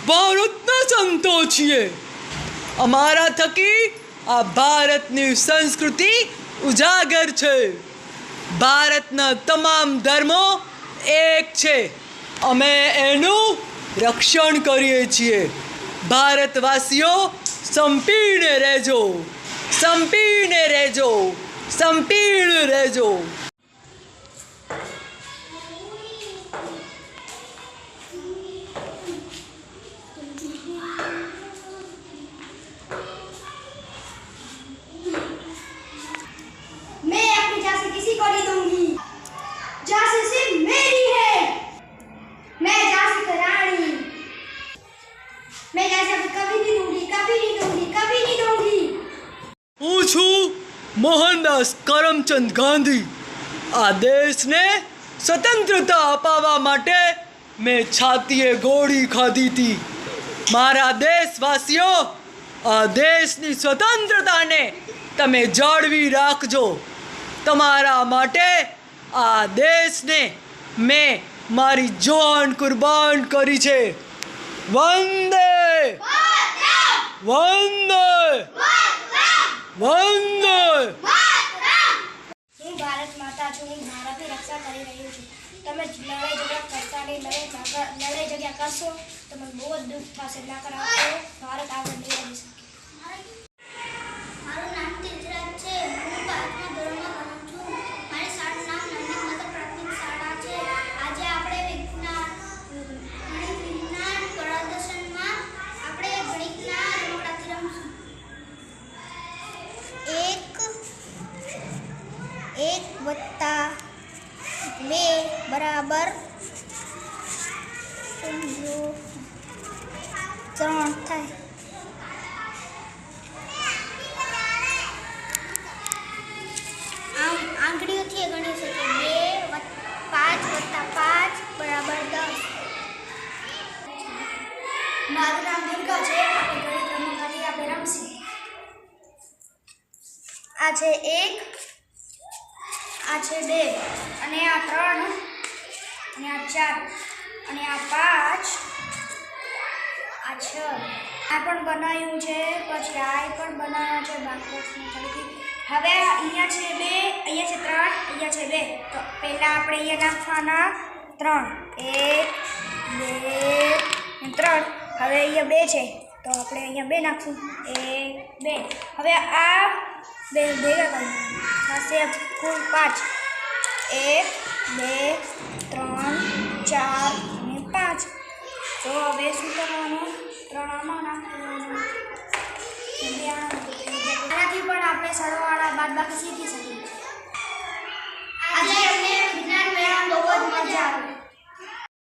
ભારતના સંતો છીએ। અમારા થકી આ ભારતની સંસ્કૃતિ ઉજાગર છે। ભારતના તમામ ધર્મો એક છે। અમે એનું રક્ષણ કરીએ છીએ। ભારતવાસીઓ સંપીને રહેજો, સંપીને રહેજો, સંપીને રહેજો। मैं अपनी झांसी किसी को नहीं दूंगी। झांसी सिर्फ मेरी है। मैं झांसी की रानी। मैं झांसी कभी नहीं दूंगी, कभी नहीं दूंगी, कभी नहीं दूंगी। હું છું મોહનદાસ કરમચંદ ગાંધી। આ દેશને સ્વતંત્રતા અપાવવા માટે મેં છાતીએ ગોળી ખાધી હતી। મારા દેશવાસીઓ, આ દેશની સ્વતંત્રતાને તમે જાળવી રાખજો। તમારા માટે આ દેશને મેં મારી જાન કુરબાન કરી છે। વંદે વંદે વંદે। હું ભારત માતા છું। હું ભારતની રક્ષા કરી રહ્યું છું। તમે લડાઈ ઝઘડા કરતા નહીં। લડાઈ ઝઘડા કરશો તો મને બહુ જ દુઃખ થશે। ના કરાવશો ભારત આગળ નહીં વધી શકે। મારું નામ તીર્થરાજ છે। હું પાંચમા ધોરણમાં ભણું છું। મારી શાળાનું નામ નંદિક નગર પ્રાથમિક શાળા છે। આજે આપણે વિજ્ઞાન પ્રદર્શનમાં આપણે ગણિતના રમકડાથી રમશું। 1 + 2 બરાબર 3 થાય। આમ આંગળીઓથી ગણી શકીએ। 5 + 5 બરાબર 10। મારું નામ દુર્ગા છે। આપણે ગણિત રમકડાથી આપણે રમશું। આ છે 1, આ છે 2, અને આ 3, અને આ 4, અને આ 5, આ 6। આ પણ બનાવ્યું છે। પછી આ પણ બનાવ્યો છે બાકસની ફરીથી। હવે અહીંયા છે 2, અહીંયા છે 3, અહીંયા છે 2। તો પહેલાં આપણે અહીંયા નાખવાના 3, 1, 2, 3। હવે અહીંયા 2 છે તો આપણે અહીંયા 2 નાખશું। 1, 2। હવે આ 2 ભેગા કરી થશે કુલ 5। 1, 2, 3, 4 અને 5। તો હવે શું કરવાનું? 3 આમાં નાખવાનું। આનાથી પણ આપણે સરવાળા બાદબાકી શીખી શકીએ।